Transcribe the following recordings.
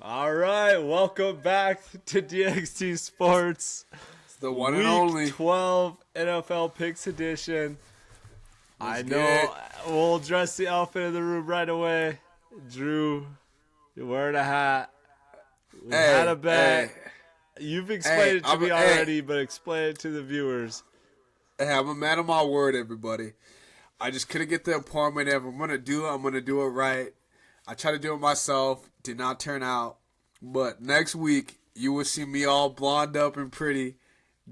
All right, welcome back to DXD Sports. It's the one and only. Week 12 NFL Picks Edition. Let's I get know it. we'll address the elephant in the room right away. Drew, you're wearing a hat. We had a bet. You've explained it to me already, but explain it to the viewers. Hey, I'm a man of my word, everybody. I just couldn't get the appointment. If I'm going to do it, I'm going to do it right. I tried to do it myself. Did not turn out. But next week, you will see me all blonde up and pretty.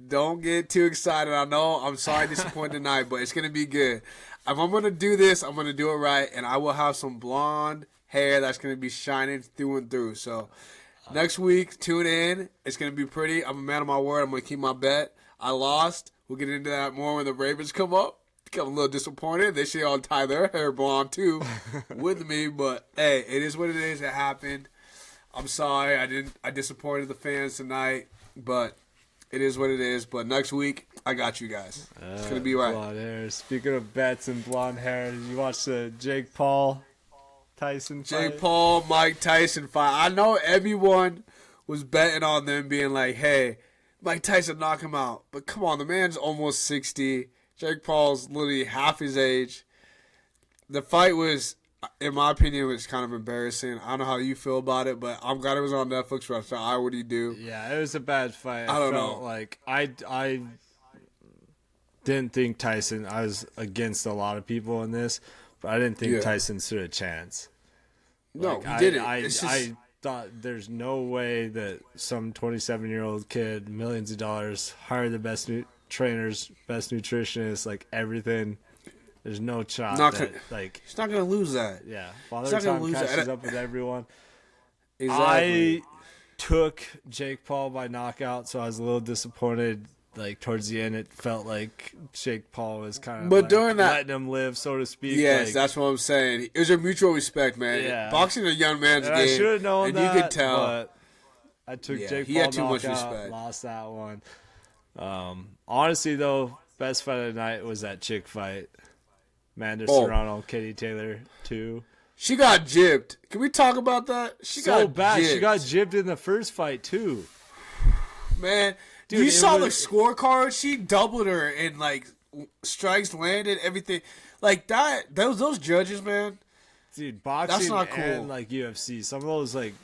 Don't get too excited. I know I'm sorry disappointed tonight, but it's going to be good. If I'm going to do this, I'm going to do it right, and I will have some blonde hair that's going to be shining through and through. So next week, tune in. It's going to be pretty. I'm a man of my word. I'm going to keep my bet. I lost. We'll get into that more when the Ravens come up. I'm a little disappointed. They should all tie their hair blonde too with me, but hey, it is what it is. It happened. I'm sorry. I disappointed the fans tonight, but it is what it is. But next week, I got you guys. It's gonna be right. Blonde hair. Speaking of bets and blonde hair, did you watch the Jake Paul Tyson fight? Jake Paul, Mike Tyson fight. I know everyone was betting on them being like, hey, Mike Tyson knock him out. But come on, the man's almost 60. Jake Paul's literally half his age. The fight was, in my opinion, was kind of embarrassing. I don't know how you feel about it, but I'm glad it was on Netflix. So I would you do? Yeah, it was a bad fight. I don't felt know. Like I didn't think Tyson. I was against a lot of people in this, but I didn't think Tyson stood a chance. No, Like, he didn't. I thought there's no way that some 27-year-old kid, millions of dollars, hire the best trainers, best nutritionists, like everything. There's no shot he's not gonna lose that. Yeah, Father Time catches up with everyone. Exactly. I took Jake Paul by knockout, so I was a little disappointed. Like towards the end, it felt like Jake Paul was kind of during that, letting him live, so to speak. Yes, that's what I'm saying. It was a mutual respect, man. Yeah. Boxing is a young man's game. I should have known and that, you could tell. But I took Jake he Paul had too knockout, much respect. Lost that one. Honestly, though, best fight of the night was that chick fight. Amanda Serrano, Katie Taylor, 2. She got jibbed. Can we talk about that? She got bad. Jibbed. She got jibbed in the first fight, too. Man, Dude, you saw the scorecard? She doubled her in, like, strikes landed, everything. Like, that. Those judges, man. Dude, boxing that's not cool. And, like, UFC, some of those, like,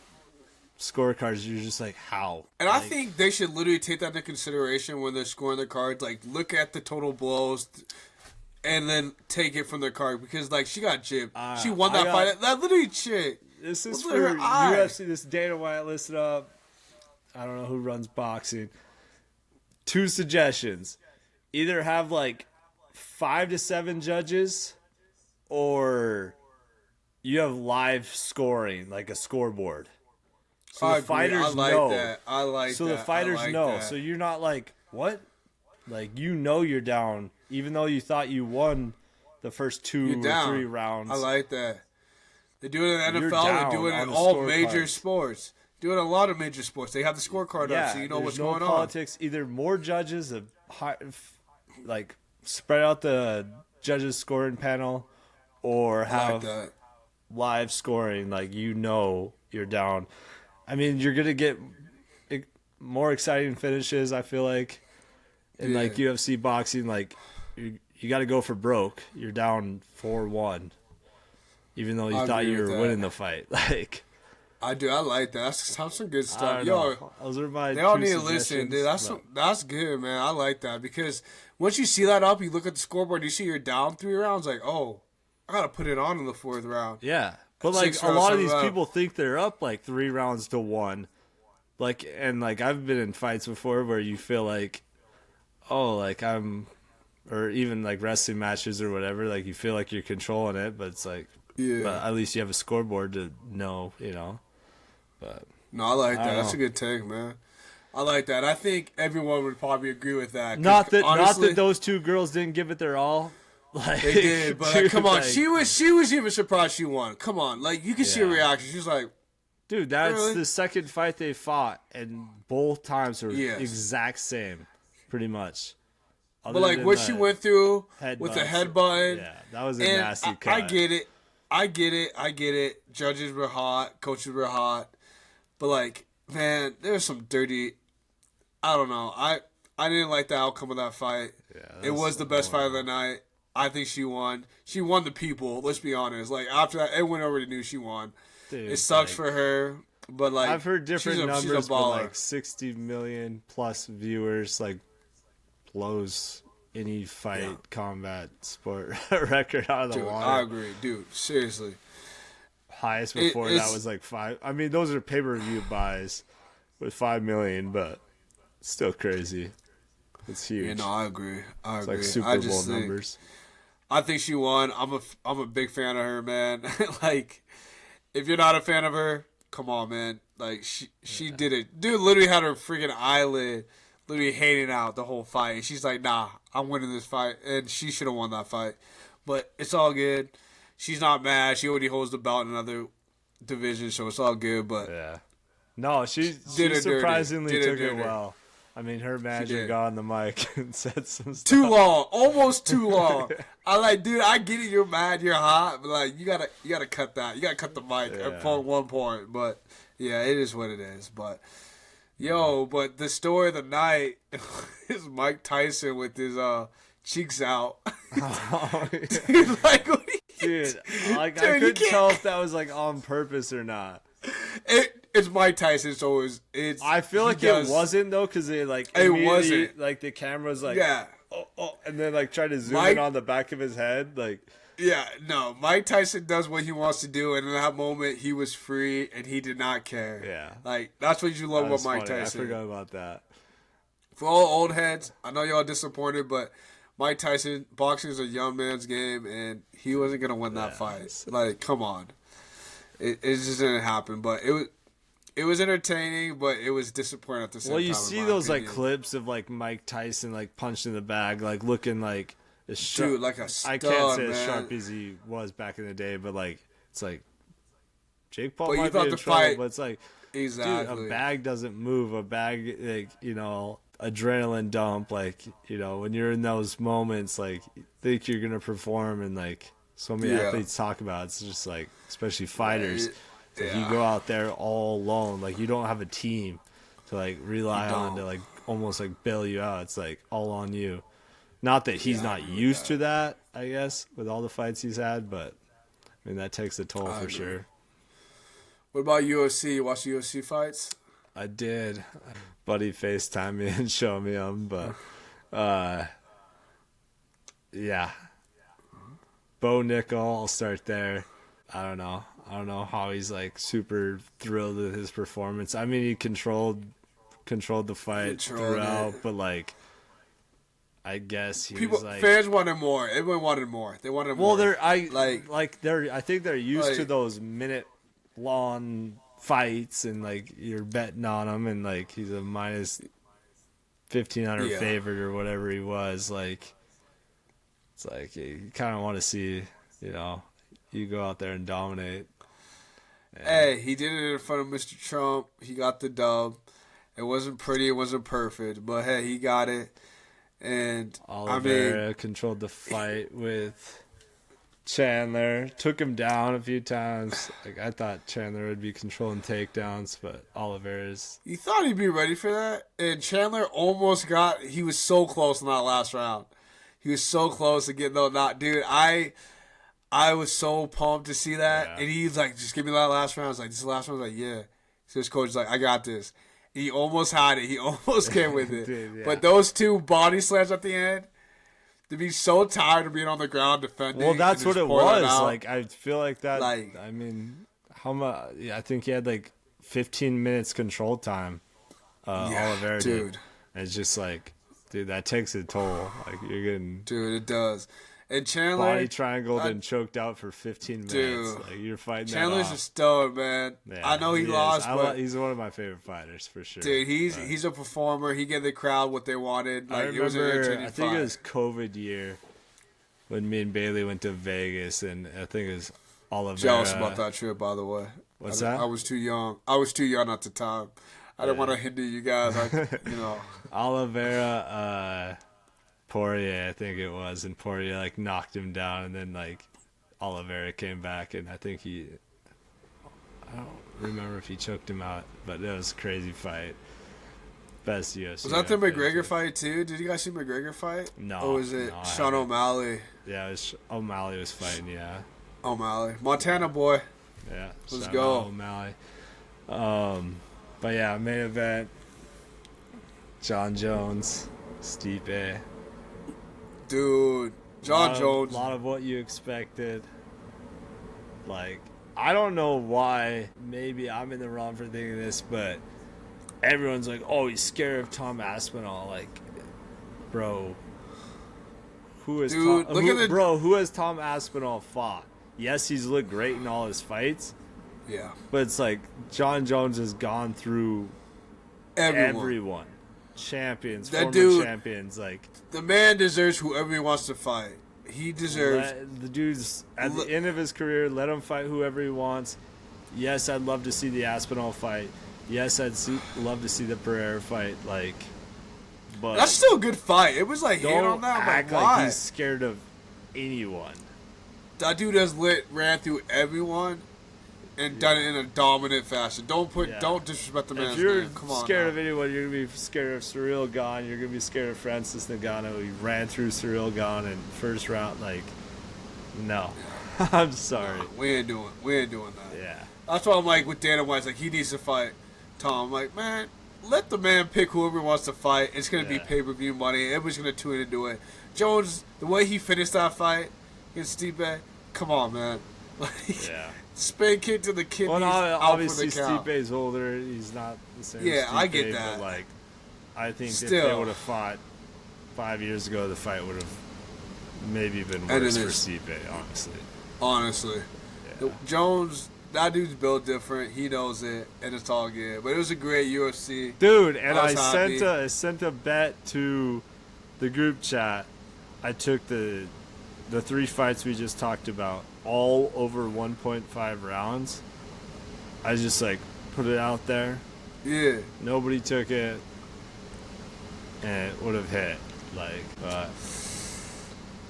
scorecards, you're just like, how? And like, I think they should literally take that into consideration when they're scoring their cards. Like, look at the total blows and then take it from their card. Because, like, she got jibbed. She won that fight. That literally chick. This is for UFC. This Dana White listed up. I don't know who runs boxing. 2 suggestions. Either have, like, 5 to 7 judges, or you have live scoring, like a scoreboard. So the fighters know. That. I like that. So the fighters know. So you're not like, what? Like, you know you're down, even though you thought you won the first 2 or 3 rounds. I like that. They do it in the NFL. They do it in all major sports. Do it in a lot of major sports. They have the scorecard up, so you know what's going on. Politics. Either more judges, like spread out the judges' scoring panel, or have live scoring. Like, you know you're down. I mean, you're gonna get more exciting finishes. I feel like in like UFC boxing, like you got to go for broke. You're down 4-1, even though you thought you were winning the fight. Like. I do. I like that. That's some good stuff. Those are my. They all need to listen, dude. That's good, man. I like that because once you see that up, you look at the scoreboard, you see you're down 3 rounds. Like, oh, I gotta put it on in the 4th round. Yeah, but like a lot of these people think they're up like 3 rounds to 1. Like, and like I've been in fights before where you feel like, oh, like or even like wrestling matches or whatever. Like you feel like you're controlling it, but it's like, but at least you have a scoreboard to know, you know. But no, I like that. That's a good take, man. I like that. I think everyone would probably agree with that. Not that those 2 girls didn't give it their all. Like, they did, but dude, come on, like, she was even surprised she won. Come on, like you can see her reaction. She was like, "Dude, that's the second fight they fought, and both times were exact same, pretty much." But like what she went through with the headbutt, that was a nasty cut. I get it. Judges were hot, coaches were hot. But like, man, there's some dirty. I don't know. I didn't like the outcome of that fight. Yeah, It was the best fight of the night. I think she won. She won the people. Let's be honest. Like after that, everyone already knew she won. Dude, it sucks like, for her, but like I've heard different numbers, she's a but baller. like 60 million plus viewers like blows any fight combat sport record out of the Dude, water. I agree, dude. Seriously. Highest before that was like 5. I mean, those are pay-per-view buys with 5 million, but still crazy. It's huge. Yeah, no, I agree. It's agree. like Super Bowl numbers. I think she won. I'm a big fan of her, man. Like, if you're not a fan of her, come on, man. Like she did it. Dude literally had her freaking eyelid literally hating out the whole fight. And she's like, nah, I'm winning this fight. And she should have won that fight. But it's all good. She's not mad. She already holds the belt in another division, so it's all good. But yeah. No, she surprisingly took it well. I mean, her manager got on the mic and said some stuff. Too long. Almost too long. I like, dude, I get it, you're mad, you're hot, but like you gotta cut that. You gotta cut the mic at one point. But yeah, it is what it is. But but the story of the night is Mike Tyson with his cheeks out. Oh, yeah. Dude, like, dude, like I couldn't tell if that was like on purpose or not. It's Mike Tyson, so it's. I feel like it wasn't though, because it wasn't. Like the camera's like oh, and then like try to zoom in on the back of his head, like. Yeah, no, Mike Tyson does what he wants to do, and in that moment, he was free, and he did not care. Yeah. Like, that's what you love about Mike funny. Tyson. I forgot about that. For all old heads, I know y'all disappointed, but Mike Tyson, boxing is a young man's game, and he wasn't going to win that fight. Like, come on. It just didn't happen, but it was entertaining, but it was disappointing at the same time. Well, you see those, like, clips of, like, Mike Tyson, like, punching the bag, like, looking like... Dude, like a stud, I can't say man. as sharp as he was back in the day, but like it's like Jake Paul but might be in trouble, but it's like exactly. Dude, a bag doesn't move. A bag, like, adrenaline dump. Like, when you're in those moments, like you think you're gonna perform, and like so many athletes talk about, it's just like, especially fighters, you go out there all alone. Like you don't have a team to like rely on to like almost like bail you out. It's like all on you. Not that he's not used to that, I guess, with all the fights he's had, but I mean that takes a toll for sure. What about UFC? You watch UFC fights? I did. Buddy FaceTime me and show me them, but yeah. Bo Nickel, I'll start there. I don't know how he's like super thrilled with his performance. I mean, he controlled the fight throughout, but like I guess fans wanted more. Everyone wanted more. They wanted more. Well, I think they're used to those minute-long fights, and like you're betting on him, and like he's a minus 1,500 favorite or whatever he was. Like it's like you kind of want to see, you go out there and dominate. And hey, he did it in front of Mr. Trump. He got the dub. It wasn't pretty. It wasn't perfect, but hey, he got it. And Oliveira controlled the fight with Chandler. Took him down a few times. Like I thought Chandler would be controlling takedowns, but Oliveira's. You thought he'd be ready for that, and Chandler almost got. He was so close in that last round. He was so close to getting the knot. Dude, I was so pumped to see that, and he's like, "Just give me that last round." I was like, "This is the last round." I was like, "Yeah." So his coach was like, "I got this." He almost had it. He almost came with it. Dude, But those two body slams at the end, to be so tired of being on the ground defending. Well, that's what it was. Like, I feel like that. Like, I mean, how much? I think he had like 15 minutes control time. Oliveira did. And it's just like, dude, that takes a toll. Like, you're getting. Dude, it does. And Chandler body triangled and choked out for 15 minutes. Dude, like you're fighting. Chandler's a stud, man. Yeah, I know he lost, but he's one of my favorite fighters for sure. Dude, he's a performer. He gave the crowd what they wanted. Like, I remember, it was an entertaining I think fight. it was COVID year when me and Bailey went to Vegas, and I think it was Oliveira. Jealous about that trip, by the way. What's that? I was too young. I was too young at the time. I didn't want to hinder you guys. Oliveira, Poirier, I think it was, and Poirier like knocked him down, and then like Oliveira came back, and I think I don't remember if he choked him out, but it was a crazy fight. Best UFC. Was that the McGregor fight too? Did you guys see McGregor fight? No. Or was it Sean O'Malley? Yeah, O'Malley was fighting. Yeah. O'Malley, Montana boy. Yeah. Let's go. O'Malley. But yeah, main event. John Jones, Stipe. Dude, John Jones. A lot of what you expected. Like, I don't know why. Maybe I'm in the wrong for thinking this, but everyone's like, "Oh, he's scared of Tom Aspinall." Like, bro, who has Tom Aspinall fought? Yes, he's looked great in all his fights. Yeah, but it's like John Jones has gone through everyone. Champions, former champions. Like, the man deserves whoever he wants to fight. He deserves. The dude's at the end of his career. Let him fight whoever he wants. Yes, I'd love to see the Aspinall fight. Yes, love to see the Pereira fight. Like, but that's still a good fight. It was like hit on that. I'm act like he's scared of anyone. That dude has ran through everyone and done it in a dominant fashion. Don't disrespect the man's name. If you're Come on, scared of anyone, you're gonna be scared of Cyril Gane. You're gonna be scared of Francis Ngannou. He ran through Cyril Gane in first round. Like, no, I'm sorry. No, we ain't doing that. Yeah, that's why I'm like with Dana White's like he needs to fight Tom. I'm like, man, let the man pick whoever he wants to fight. It's gonna be pay-per-view money. Everybody's gonna tune into it. Jones, the way he finished that fight against Stipe, come on, man. Like, spin kick to the kidneys. Well, obviously Stipe Stipe's older. He's not the same. Yeah, as Stipe, I get that. But like, I think if they would have fought 5 years ago, the fight would have maybe been worse for Stipe. Honestly, Jones, that dude's built different. He knows it, and it's all good. But it was a great UFC, dude. And I sent a bet to the group chat. I took the 3 fights we just talked about, all over 1.5 rounds. I just like put it out there. Yeah. Nobody took it, and it would have hit. Like, but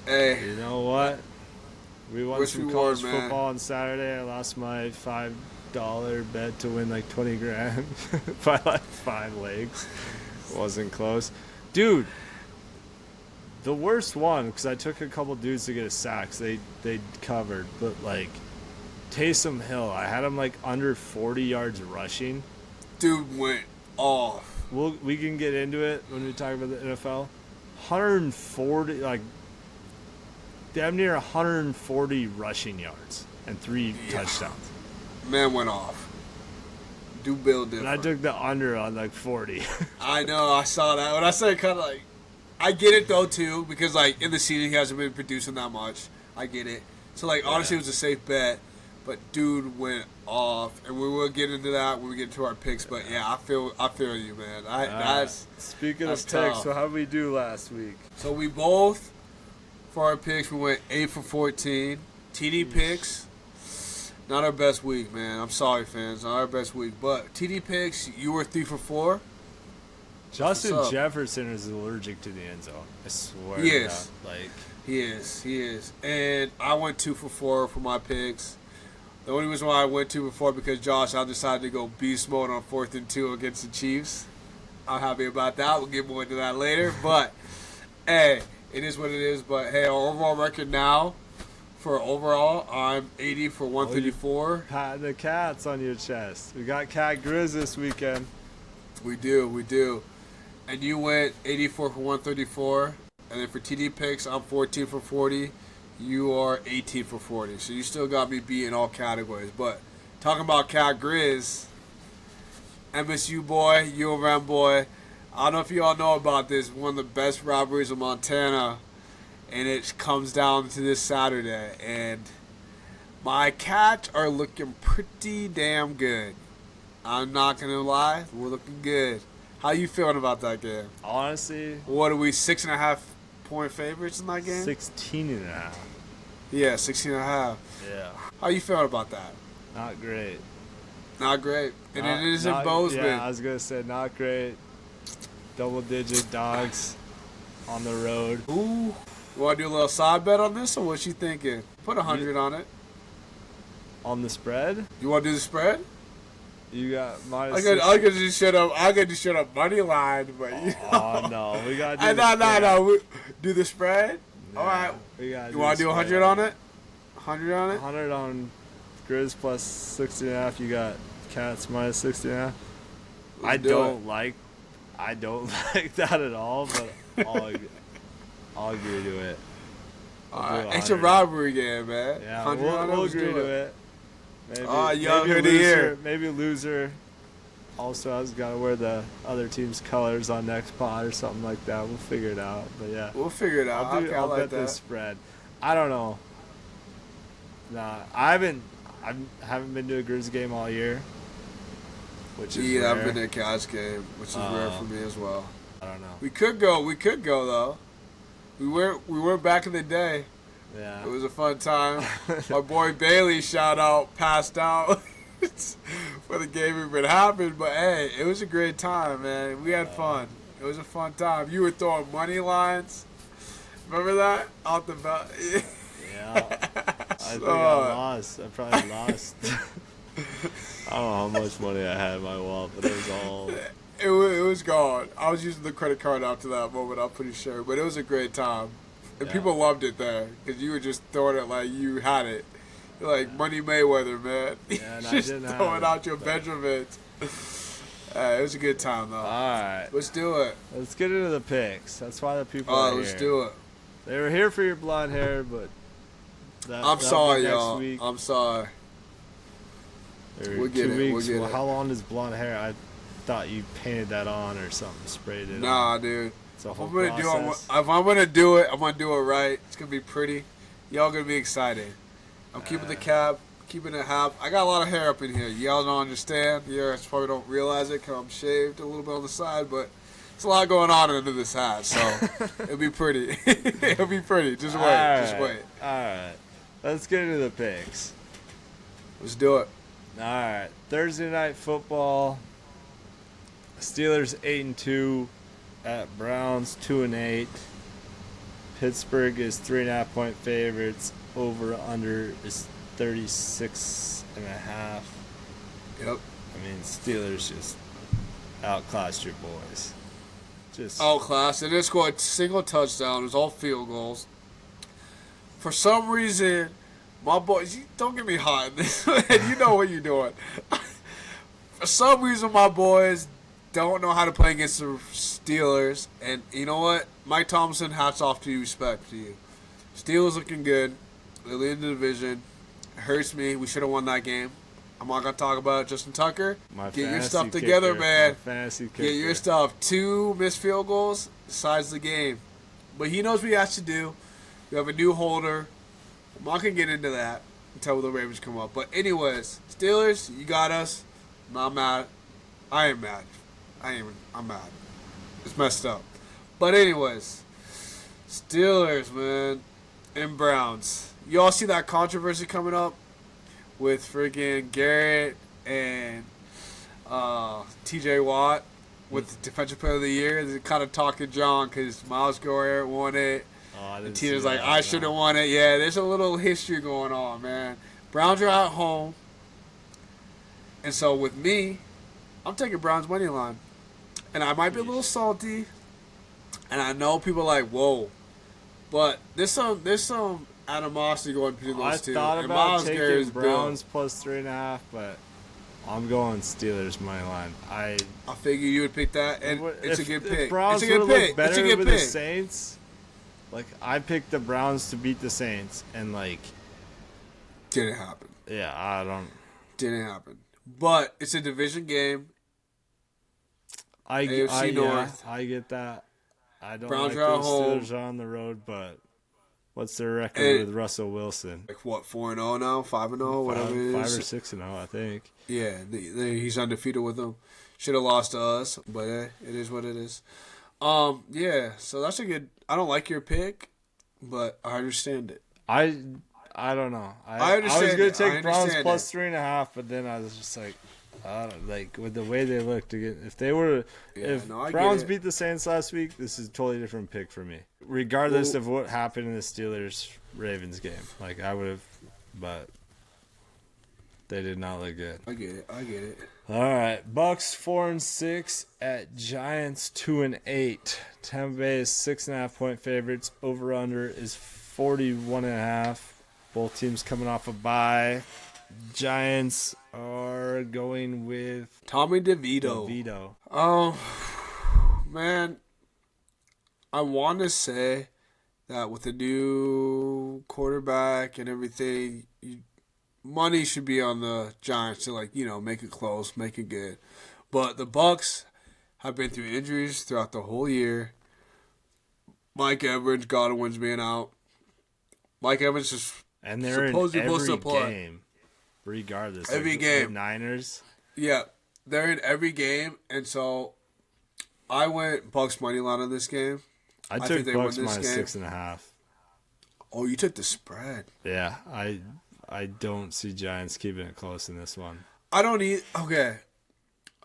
hey, you know what? We won some college football on Saturday. I lost my $5 bet to win like 20 grand by like 5 legs. Wasn't close, dude. The worst one, because I took a couple dudes to get a sack. They covered, but like Taysom Hill, I had him like under 40 yards rushing. Dude went off. We can get into it when we talk about the NFL. 140, like damn near 140 rushing yards and 3 touchdowns. Man went off. Do build different. And I took the under on like 40. I know, I saw that. When I said kind of like, I get it though too, because like in the season he hasn't been producing that much. I get it. So like honestly, it was a safe bet, but dude went off, and we will get into that when we get to our picks. But yeah, I feel you, man. Speaking of tough. picks, so how did we do last week? So we both, for our picks, we went 8 for 14. TD picks, not our best week, man. I'm sorry, fans, not our best week. But TD picks, you were 3 for 4. Justin Jefferson is allergic to the end zone. I swear. He is. Like, he is. And I went 2 for 4 for my picks. The only reason why I went 2 for 4 because I decided to go beast mode on 4th and 2 against the Chiefs. I'm happy about that. We'll get more into that later. But hey, it is what it is. But hey, our overall record now, for overall, I'm 80 for 134. Patting the cats on your chest. We got Cat Grizz this weekend. We do. And you went 84 for 134. And then for TD picks, I'm 14 for 40. You are 18 for 40. So you still got me beat in all categories. But talking about Cat Grizz, MSU boy, U of M boy. I don't know if you all know about this. One of the best robberies in Montana. And it comes down to this Saturday. And my Cats are looking pretty damn good. I'm not going to lie. We're looking good. How you feeling about that game? Honestly. What are we, 6.5 point favorites in that game? 16.5. Yeah, 16.5. Yeah. How you feeling about that? Not great. Not great. And it is in Bozeman. Yeah, I was going to say not great. Double-digit dogs on the road. Ooh. You want to do a little side bet on this, or what you thinking? Put 100 on it. On the spread? You want to do the spread? You got minus. I could just shut up. I could just shut up money line, but oh no, we gotta do. No. Do the spread. Yeah, all right. We got. You want to do 100 on it? 100 on it. 100 on Grizz plus 60.5. You got Cats minus 60.5. I don't like that at all, but I'll agree to it. It's a robbery game, man. Yeah, we'll agree to it. Maybe loser also has got to wear the other team's colors on next pod or something like that. We'll figure it out. But yeah, we'll figure it out. I'll bet the spread. I don't know. Nah, I haven't been to a Grizz game all year, which is rare. I've been to a Cats game, which is rare for me as well. I don't know. We could go though. We were back in the day. Yeah. It was a fun time. My boy Bailey, shout out, passed out for the game even happened. But hey, it was a great time, man. We had fun. It was a fun time. You were throwing money lines. Remember that? Out the belt. Yeah. I think I lost. I probably lost. I don't know how much money I had in my wallet, but it was all... It was gone. I was using the credit card after that moment, I'm pretty sure. But it was a great time. And people loved it there because you were just throwing it like you had it. You're like Money Mayweather, man. Yeah, and just throwing out your Benjamins. It was a good time, though. All right. Let's do it. Let's get into the picks. That's why the people are here. Let's do it. They were here for your blonde hair, but... I'm sorry, y'all. I'm sorry. We'll get it. We'll get it. How long is blonde hair? I thought you painted that on or something, sprayed it. Nah, dude. It's a whole process. If I'm gonna do it, I'm gonna do it right. It's gonna be pretty. Y'all gonna be excited. I'm keeping the cap, keeping it half. I got a lot of hair up in here. Y'all don't understand. You probably don't realize it because I'm shaved a little bit on the side, but it's a lot going on under this hat, so it'll be pretty. It'll be pretty. Just wait. Just wait. All right. Let's get into the picks. Let's do it. All right. Thursday night football. Steelers 8-2 at Browns 2-8. Pittsburgh is 3.5-point favorites. Over under is 36.5. Yep. I mean, Steelers just outclassed your boys. Just outclassed. They didn't score a single touchdown. It was all field goals. For some reason, my boys, don't get me hot in this, man. You know what you're doing. For some reason, my boys don't know how to play against the Steelers. And you know what? Mike Thompson, hats off to you, respect to you. Steelers looking good. They're leading the division. It hurts me. We should have won that game. I'm not going to talk about it. Justin Tucker, get your stuff together, man. Get your stuff. 2 missed field goals decides the game. But he knows what he has to do. We have a new holder. I'm not going to get into that until the Ravens come up. But anyways, Steelers, you got us. I'm not mad. I am mad. I'm mad. It's messed up. But anyways, Steelers, man, and Browns. You all see that controversy coming up with freaking Garrett and TJ Watt with the Defensive Player of the Year? They're kind of talking John because Miles Garrett won it. And Tina's like, I should have won it. Yeah, there's a little history going on, man. Browns are at home. And so with me, I'm taking Browns money line. And I might be a little salty. And I know people are like, whoa. But there's some animosity going between those two. I thought about taking Browns plus 3.5, but I'm going Steelers money line. I figured you would pick that, and it's a good pick. If Browns it's a good pick. Better it's a good with pick. The Saints, like I picked the Browns to beat the Saints, and like didn't happen. Yeah, I don't. Didn't happen. But it's a division game. AFC North. Yeah, I get that. I don't Browns like are the at home. Steelers are on the road, but what's their record with Russell Wilson? Like what, 4-0 now, 5-0, whatever it is. 5 or 6-0, I think. Yeah, he's undefeated with them. Should have lost to us, but it is what it is. Yeah, so that's a good. I don't like your pick, but I understand it. I don't know. I understand. I was gonna take Browns plus 3.5, but then I was just like, I don't like with the way they looked again. If they were, Browns beat the Saints last week, this is a totally different pick for me. Regardless of what happened in the Steelers Ravens game, like I would have, but They did not look good. I get it. All right, Bucks 4-6 at Giants 2-8. Tampa Bay is 6.5-point favorites. Over under is 41.5. Both teams coming off a bye. Giants are going with Tommy DeVito. Oh, man. I want to say that with the new quarterback and everything, money should be on the Giants to, make it close, make it good. But the Bucks have been through injuries throughout the whole year. Mike Evans, Godwin's being out. Mike Evans is and they're supposed in every to play. Game, regardless. Every game. The Niners. Yeah, they're in every game, and so I went Bucks money line on this game. I took Bucks minus 6.5. Oh, you took the spread. Yeah, I don't see Giants keeping it close in this one. I don't need. Okay,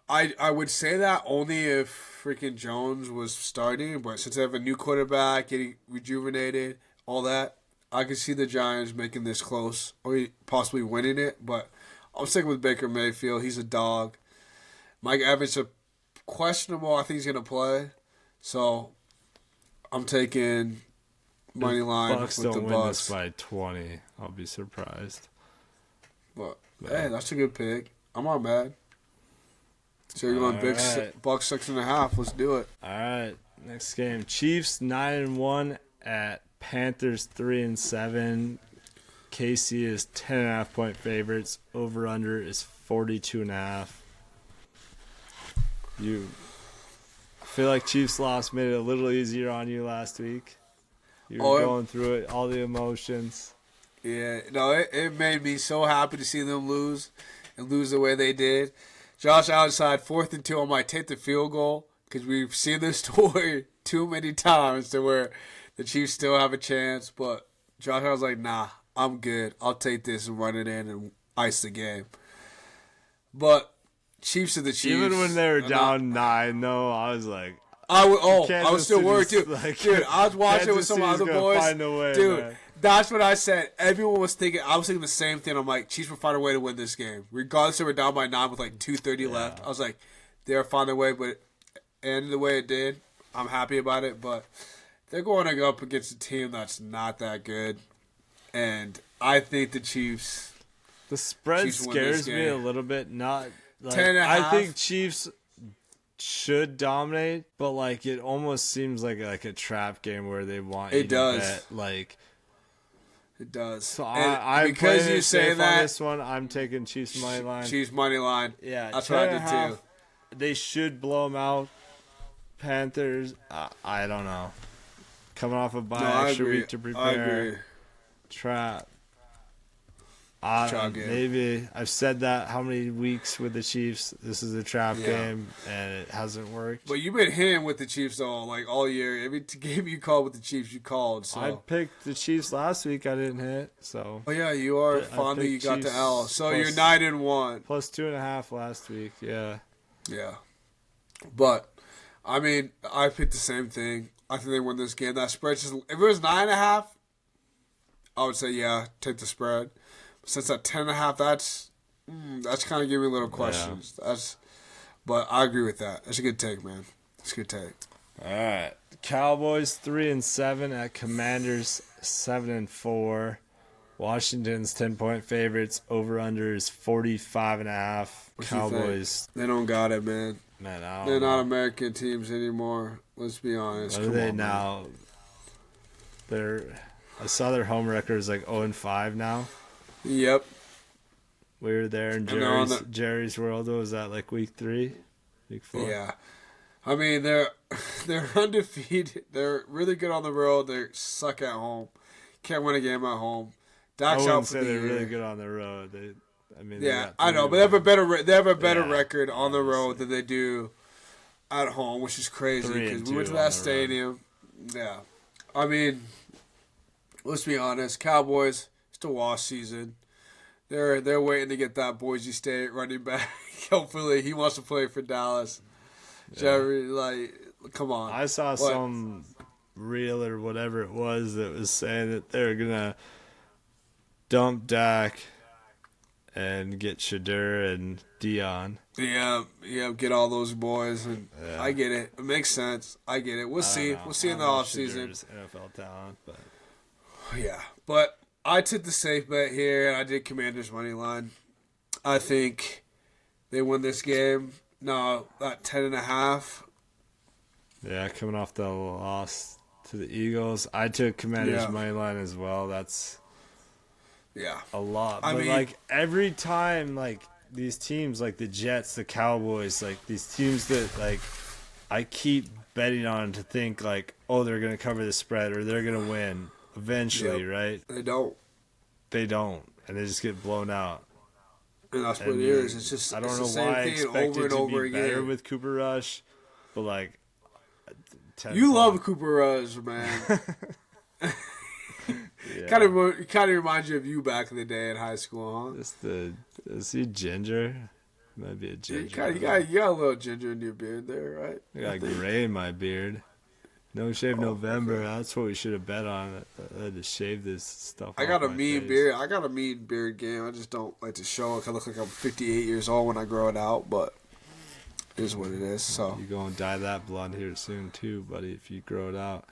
I would say that only if freaking Jones was starting, but since they have a new quarterback, getting rejuvenated, all that, I could see the Giants making this close or possibly winning it. But I'm sticking with Baker Mayfield. He's a dog. Mike Evans is questionable. I think he's gonna play, so I'm taking money line Bucks with the don't Bucks. win this by 20. I'll be surprised. But hey, that's a good pick. I'm not mad. So you're going big Bucks 6.5. Let's do it. All right, next game: Chiefs 9-1 at Panthers 3-7. KC is 10.5-point favorites. Over under is 42.5. I feel like Chiefs loss made it a little easier on you last week. You were going through it, all the emotions. Yeah, no, it made me so happy to see them lose and lose the way they did. Josh outside 4th and 2. I might take the field goal because we've seen this story too many times to where the Chiefs still have a chance. But Josh, I was like, nah, I'm good. I'll take this and run it in and ice the game. But Chiefs are the Chiefs. Even when they were down 9, though, I was like, I was still worried too. Dude, I was watching Kansas with some City's other gonna boys. find a way, dude, man. That's what I said. Everyone was thinking. I was thinking the same thing. I'm like, Chiefs will find a way to win this game, regardless if we're down by 9 with like 2:30 left. I was like, they'll find a way. But and the way it did, I'm happy about it. But they're going up against a team that's not that good, and I think the Chiefs. The spread scares me a little bit. Not like, 10.5. I think Chiefs should dominate, but like it almost seems like a trap game where they want you to bet. Like it does. So I because you say that on this one, I'm taking Chiefs money line. Chiefs money line. Yeah, that's what I did too. They should blow them out. Panthers. I don't know. Coming off a bye, extra week to prepare. I agree. Trap. Maybe I've said that how many weeks with the Chiefs. This is a trap game, and it hasn't worked. But you've been hitting with the Chiefs all year. Every game you called with the Chiefs, you called. So I picked the Chiefs last week. I didn't hit. So. Oh yeah, you are. Finally, you got the L. So you're 9-1. Plus 2.5 last week. Yeah. Yeah. But I mean, I picked the same thing. I think they win this game. That spread just if it was 9.5, I would say take the spread. Since at 10.5, that's kind of giving me a little questions. Yeah. But I agree with that. That's a good take, man. That's a good take. All right, Cowboys 3-7 at Commanders 7-4. Washington's 10-point favorites. Over under is 45.5. Cowboys. They don't got it, man. Man, they're not American teams anymore. Let's be honest. What are they now? I saw their home record is like 0-5 now. Yep. We were there in Jerry's World. Was that like week 3? Week 4? Yeah. I mean, they're undefeated. They're really good on the road. They suck at home. Can't win a game at home. Dak's out for the year. They're really good on the road. I know, but they have a better record on the road than they do at home, which is crazy because we went to that stadium. Yeah. I mean, let's be honest. Cowboys, it's a wash season. They're waiting to get that Boise State running back. Hopefully, he wants to play for Dallas. Yeah. Jerry, come on. I saw some reel or whatever it was that was saying that they're gonna dump Dak and get Shadur and Dion. Yeah, get all those boys, and I get it. It makes sense. I get it. We'll see. We'll see in the offseason. NFL talent, but yeah. But I took the safe bet here, and I did Commanders money line. I think they win this game. No, about 10.5. Yeah, coming off the loss to the Eagles, I took Commanders money line as well. That's a lot. But like every time, like these teams, like the Jets, the Cowboys, like these teams that like I keep betting on to think like, oh, they're gonna cover the spread or they're gonna win eventually, right? They don't. They don't, and they just get blown out. And that's what it is. It's just I don't know the same why I thing expect over it and to over be again. better with Cooper Rush, but like you love Cooper Rush, man. Kind of reminds you of you back in the day in high school, huh? Just is he ginger? Might be a ginger. You got a little ginger in your beard there, right? I got gray in my beard. No shave November. Okay. That's what we should have bet on. I had to shave this stuff. I got a mean beard. I got a mean beard game. I just don't like to show it. I look like I'm 58 years old when I grow it out, but it is what it is. So you're going to dye that blonde here soon too, buddy, if you grow it out.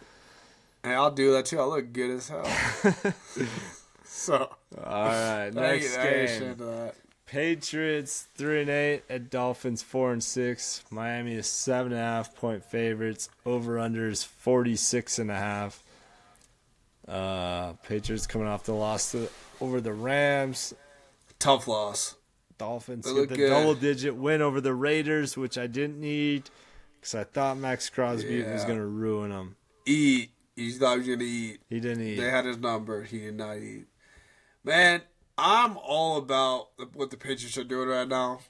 Hey, I'll do that too. I look good as hell. So all right, next game. Patriots 3-8 at Dolphins 4-6. Miami is 7.5-point favorites. Over under is 46.5. Patriots coming off the loss over the Rams. Tough loss. Dolphins get the double-digit win over the Raiders, which I didn't need because I thought Max Crosby was going to ruin them. He thought he was going to eat. He didn't eat. They had his number. He did not eat. Man, I'm all about what the Patriots are doing right now.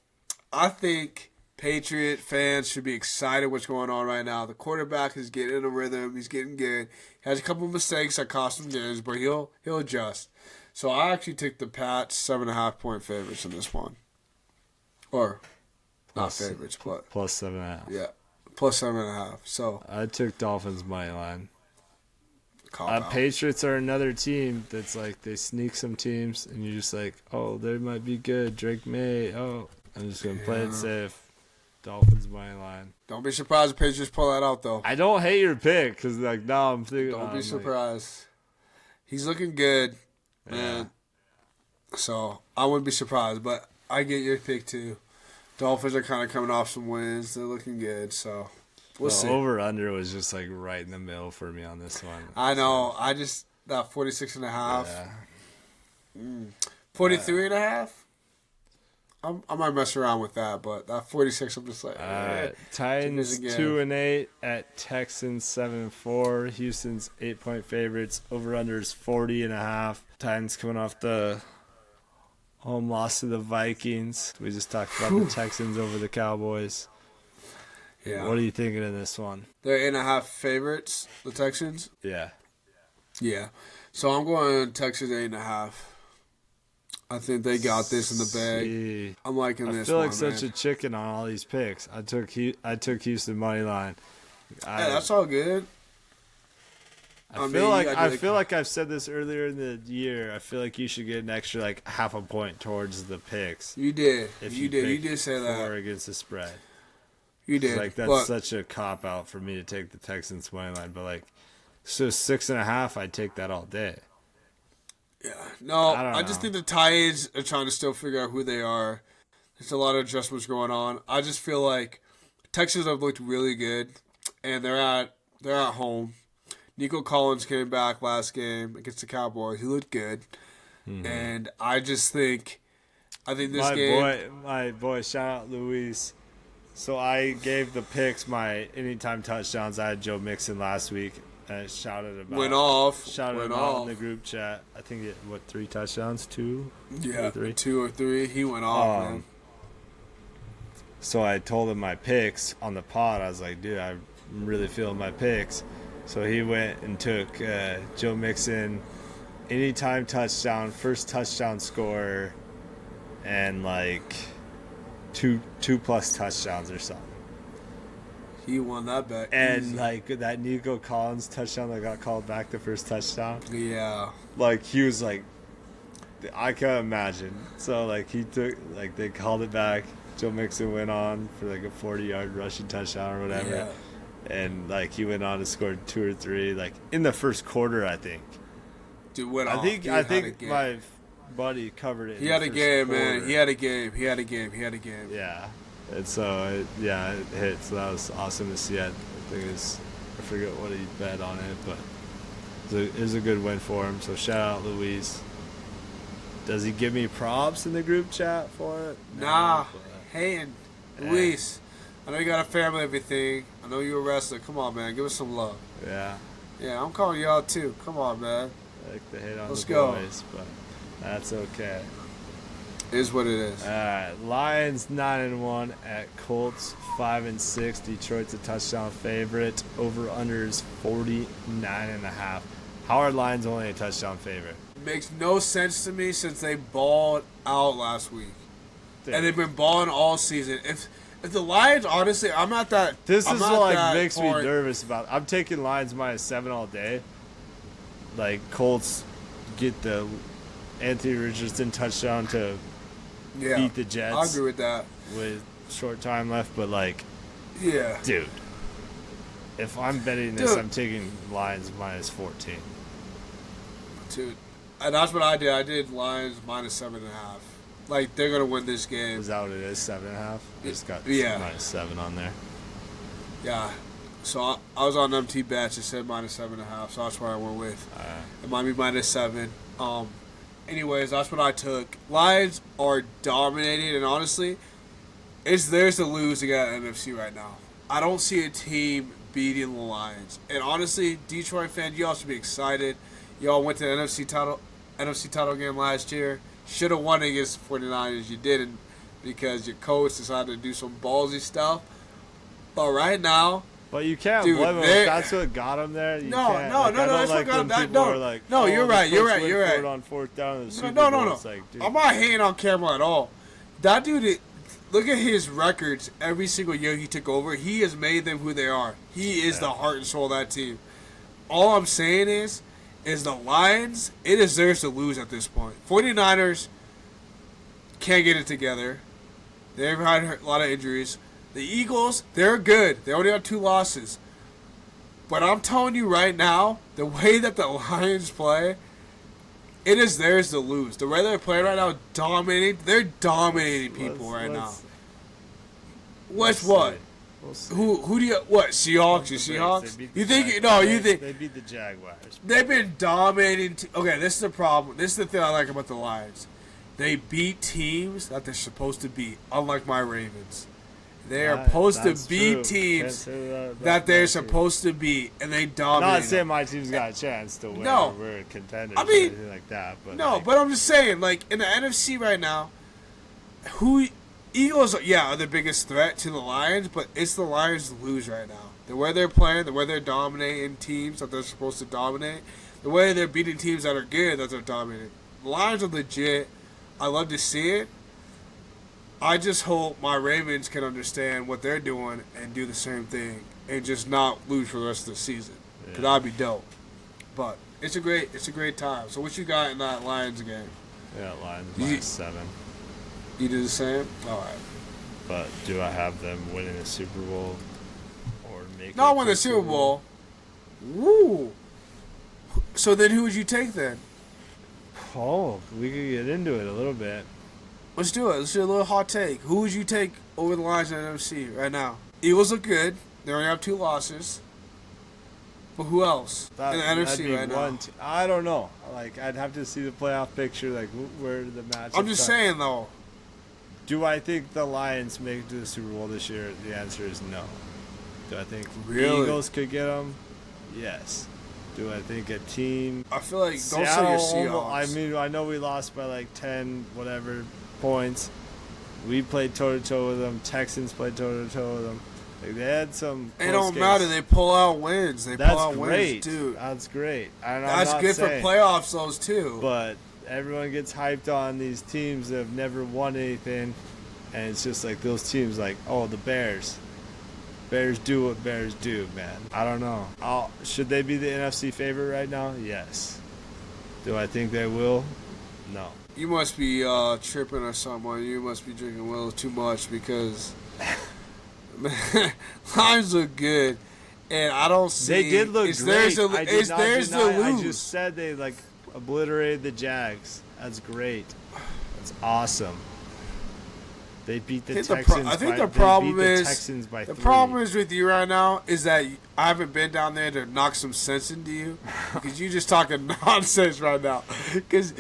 I think Patriot fans should be excited what's going on right now. The quarterback is getting in a rhythm. He's getting good. He has a couple of mistakes that cost him games, but he'll adjust. So I actually took the Pats 7.5-point favorites in this one. Or not favorites, but plus 7.5. Yeah, plus 7.5. So I took Dolphins money line. Patriots are another team that's like they sneak some teams, and you're just like, oh, they might be good. Drake May. Oh, I'm just gonna play it safe. Dolphins money line. Don't be surprised if Patriots pull that out, though. I don't hate your pick because like now I'm thinking. Don't be surprised. He's looking good, man. So I wouldn't be surprised, but I get your pick too. Dolphins are kind of coming off some wins. They're looking good, so. We'll see. Over under was just like right in the middle for me on this one. I know. I just that 46.5. Yeah. 43.5. I might mess around with that, but that 46, I'm just like. Titans 2-8 at Texans 7-4. Houston's 8-point favorites. Over under is 40.5. Titans coming off the home loss to the Vikings. We just talked about the Texans over the Cowboys. Yeah. What are you thinking of this one? They're 8.5 favorites, the Texans? Yeah. Yeah. So I'm going Texans 8.5. I think they got this in the bag. I'm liking this one. I feel like such a chicken on all these picks. I took Houston money line. Yeah, that's all good. I feel like I've said this earlier in the year. I feel like you should get an extra like half a point towards the picks. You did. You did say that. 4 against the spread. You did. Like that's such a cop out for me to take the Texans money line, but like, so 6.5, I'd take that all day. Yeah, no, I just think the Titans are trying to still figure out who they are. There's a lot of adjustments going on. I just feel like Texans have looked really good, and they're at home. Nico Collins came back last game against the Cowboys. He looked good, and I just think this game. My boy, shout out Luis. So I gave the picks my anytime touchdowns. I had Joe Mixon last week. And I shouted about in the group chat. I think 3 touchdowns? 2? Yeah, 2 or 3. He went off, man. So I told him my picks on the pod. I was like, dude, I'm really feeling my picks. So he went and took Joe Mixon, anytime touchdown, first touchdown scorer, and like two plus touchdowns or something. He won that bet. And easy. like that Nico Collins touchdown that got called back, the first touchdown. Yeah. Like he was like I can't imagine. So like they called it back. Joe Mixon went on for like a 40-yard rushing touchdown or whatever. Yeah. And like he went on to score 2 or 3 like in the first quarter, I think. Dude went off. I think my buddy covered it. He had a game, quarter. man. He had a game. Yeah. And so it hit. So that was awesome to see. I forget what he bet on it, but it was a good win for him. So shout out Luis. Does he give me props in the group chat for it? Nah. Hey, and Luis, I know you got a family, everything. I know you're a wrestler. Come on, man. Give us some love. Yeah. Yeah, I'm calling you out too. Come on, man. I like to hit on Let's the go. boys, but that's okay. It is what it is. All right, Lions 9-1 at Colts 5-6. Detroit's a touchdown favorite. Over under is 49.5. How are Lions only a touchdown favorite? Makes no sense to me since they balled out last week, Dude. and they've been balling all season. If the Lions, honestly, I'm not that. This I'm is not what that makes me hard. nervous about. I'm taking Lions -7 all day. Like Colts get the Anthony Richardson touchdown to beat the Jets. I agree with that. With short time left, but like, Yeah, dude, if I'm betting this, I'm taking Lions -14. dude, and that's what I did. I did Lions -7.5. Like they're gonna win this game. Is that what it is? 7.5. It's got -7 on there. Yeah. So I was on MT bets. It said -7.5. So that's what I went with. It might be -7. Anyways, that's what I took. Lions are dominating, and honestly, it's theirs to lose against NFC right now. I don't see a team beating the Lions. And honestly, Detroit fans, y'all should be excited. Y'all went to the NFC title game last year. Should have won against the 49ers. You didn't because your coach decided to do some ballsy stuff. But right now, but you can't blame them. If that's what got them there. No. That's what got them. No, you're right. On fourth down in the Super No. Bowl. It's like, dude. I'm not hating on Cameron at all. That dude, look at his records. Every single year he took over, he has made them who they are. He is the heart and soul of that team. All I'm saying is the Lions, it is theirs to lose at this point. 49ers can't get it together. They've had a lot of injuries. The Eagles, they're good. They only have 2 losses. But I'm telling you right now, the way that the Lions play, it is theirs to lose. The way they're playing right now, they're dominating people right now. What's what? We'll see. Who do you what? Seahawks? You Seahawks? You think they beat the Jaguars? They've been dominating. Okay, this is the problem. This is the thing I like about the Lions. They beat teams that they're supposed to beat. Unlike my Ravens, they are supposed to beat teams that they're supposed to beat, and they dominate. Not saying my team's got a chance to win. No, we're contenders. I mean, or anything like that. But no, like, but I'm just saying, like in the NFC right now, Eagles, are the biggest threat to the Lions, but it's the Lions to lose right now. The way they're playing, the way they're dominating teams that they're supposed to dominate, the way they're beating teams that are good that they're dominating. The Lions are legit. I love to see it. I just hope my Ravens can understand what they're doing and do the same thing and just not lose for the rest of the season. Because that'd be dope. But it's a great time. So what you got in that Lions game? Yeah, Lions -7. You do the same? All right. But do I have them winning the Super Bowl or making? Not win the Super Bowl. Woo. So then, who would you take then? Oh, we could get into it a little bit. Let's do it. Let's do a little hot take. Who would you take over the Lions in the NFC right now? Eagles look good. They only have 2 losses. But who else in the NFC right now? I don't know. Like, I'd have to see the playoff picture, like where the match. I'm just saying though. Do I think the Lions make it to the Super Bowl this year? The answer is no. Do I think the Eagles could get them? Yes. Do I think a team? I feel like don't say your Seahawks. I mean, I know we lost by like 10 whatever points. We played toe to toe with them. Texans played toe to toe with them. Like, they had some. It don't matter. They pull out wins. That's great, dude. That's great. That's good for playoffs, those too. But everyone gets hyped on these teams that have never won anything, and it's just like those teams, like, oh, the Bears. Bears do what Bears do, man. I don't know. Should they be the NFC favorite right now? Yes. Do I think they will? No. You must be tripping or something. You must be drinking a little too much because Lions look good, and I don't see. They did look great. There's the lose. I just said they like obliterated the Jags. That's great. That's awesome. They beat the Texans. I think the problem is Texans by the 3. problem is with you right now is that I haven't been down there to knock some sense into you because you just talking nonsense right now. Because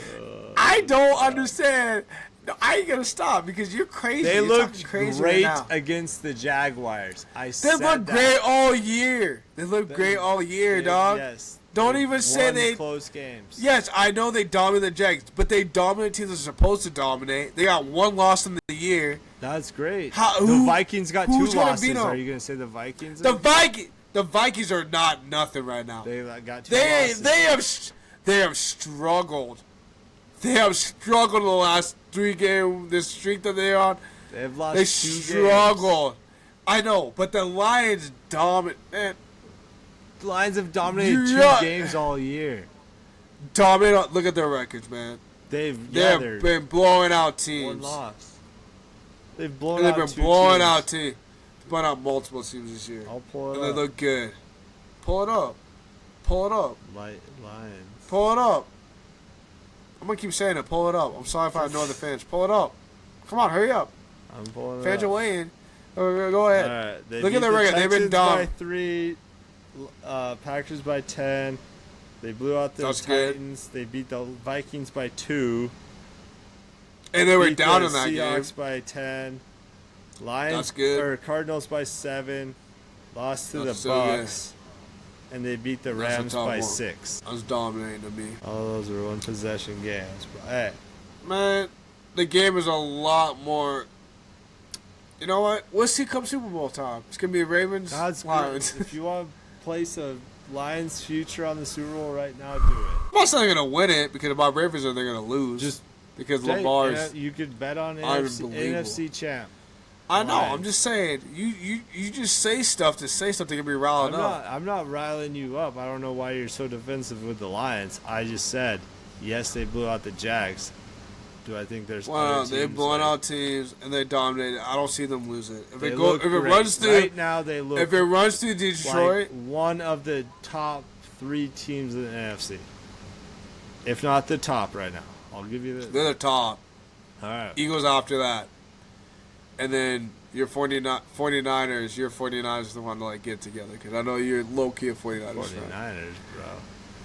I don't understand. No, I ain't gonna stop because you're crazy. They you're looked crazy great right against the Jaguars. They look great all year. They look great all year, dog. Yes. Don't even say they close games. Yes, I know they dominate the Jags, but they dominate teams they're supposed to dominate. They got one loss in the year. That's great. The Vikings got 2 losses. Are you gonna say the Vikings? The Vikings are not nothing right now. They got 2 losses. They have struggled. They have struggled the last 3 games. This streak that they're on. They've lost. They 2 struggled. games. I know, but the Lions dominate. Man, the Lions have dominated 2 games all year. Dominate. Look at their records, man. They've been blowing out teams. 1 loss. They've been blowing out teams. Blowing out multiple teams this year. I'll pull it and up. They look good. Pull it up. Pull it up. Lions. Pull it up. I'm gonna keep saying it. Pull it up. I'm sorry if I ignore the fans. Pull it up. Come on, hurry up. I'm pulling it fans up. are waiting. Go ahead. All right, look at the record. They've been down by 3. Packers by 10. They blew out the Titans. Good. They beat the Vikings by 2. And they were down in that game. Seahawks by 10. Lions That's good. Or Cardinals by 7. Lost to the Bucks. And they beat the Rams by 6. That was dominating to me. All those were 1 possession games. But hey, man, the game is a lot more. You know what? We'll see come Super Bowl time. It's gonna be Ravens. Lions. If you want to place a Lions future on the Super Bowl right now, do it. I'm not saying they're gonna win it because my Ravens are gonna lose. Just because Lamar's. You could bet on NFC champ. I know. Lions. I'm just saying. You just say stuff to say something to be riled up. I'm not riling you up. I don't know why you're so defensive with the Lions. I just said, yes, they blew out the Jags. Do I think there's other teams? They've blown out teams and they dominated. I don't see them lose it. If it runs through right now, they look. If it runs through Detroit, like one of the top 3 teams in the NFC, if not the top right now. I'll give you they're the top. All right. Eagles after that, and then your 49ers. Your 49ers is the one to like get together because I know you're low key a 49ers. 49ers, bro.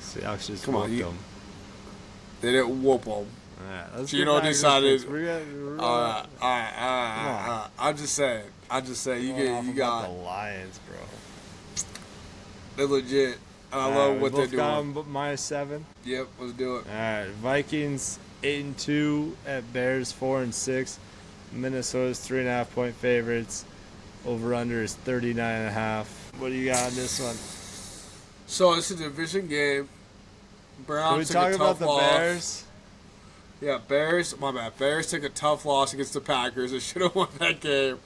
Seahawks just come on, them. They didn't whoop them. Right, Gino decided. All right. I'm just saying. You got the Lions, bro. They're legit. And I love what they're doing. Got them -7. Yep, let's do it. All right, Vikings 8-2 at Bears 4-6. Minnesota's 3.5 point favorites. Over under is 39.5. What do you got on this one? So it's a division game. Browns Can we talk about the loss. Bears? Yeah, Bears. My bad. Bears took a tough loss against the Packers. They should have won that game.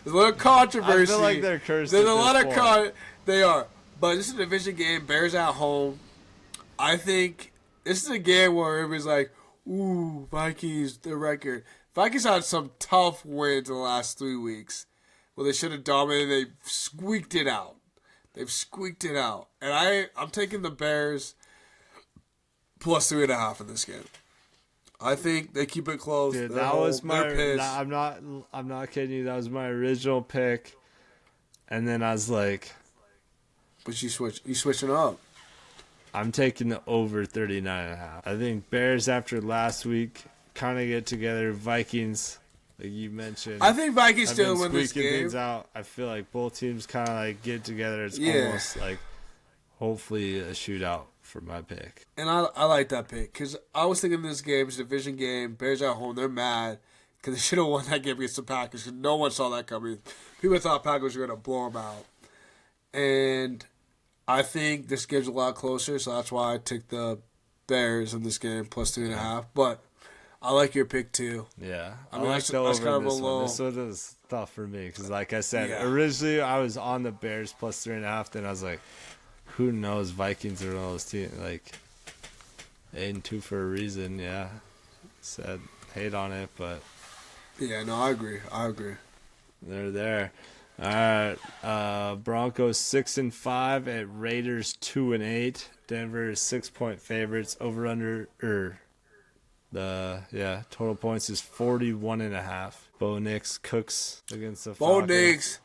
There's a little controversy. I feel like they're cursed. There's a lot of They are, but this is a division game. Bears at home. I think this is a game where everybody's like, "Ooh, Vikings, the record." Vikings had some tough wins in the last 3 weeks. Well, they should have dominated. They squeaked it out. They've squeaked it out, and I'm taking the Bears plus 3.5 in this game. I think they keep it close. Dude, that was my. I'm not kidding you. That was my original pick, and then I was like, "But you switching up." I'm taking the over 39.5. I think Bears after last week kind of get together. Vikings, like you mentioned. I think Vikings still win this game. Things out. I feel like both teams kind of like get together. It's almost like hopefully a shootout for my pick. And I like that pick because I was thinking this game is a division game. Bears at home, they're mad because they should have won that game against the Packers because no one saw that coming. People thought Packers were going to blow them out. And I think this game's a lot closer, so that's why I took the Bears in this game plus 3.5. But I like your pick too. Yeah, I mean, like the over kind of this one. This one is tough for me because, like I said, originally I was on the Bears plus 3.5. Then I was like, who knows? Vikings are one of those teams like 8-2 for a reason. Yeah, said hate on it, but yeah, no, I agree. they're there. All right, Broncos 6-5 at Raiders 2-8. Denver is 6-point favorites. Over under total points is 41.5. Bo Nix cooks against the Falcons.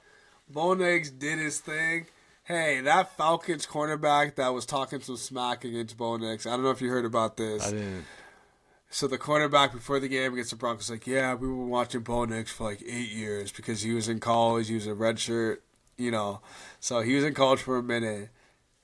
Bo Nix did his thing. Hey, that Falcons cornerback that was talking some smack against Bo Nix. I don't know if you heard about this. I didn't. So the cornerback before the game against the Broncos like, yeah, we were watching Bo Nix for like 8 years because he was in college. He was a redshirt, So he was in college for a minute.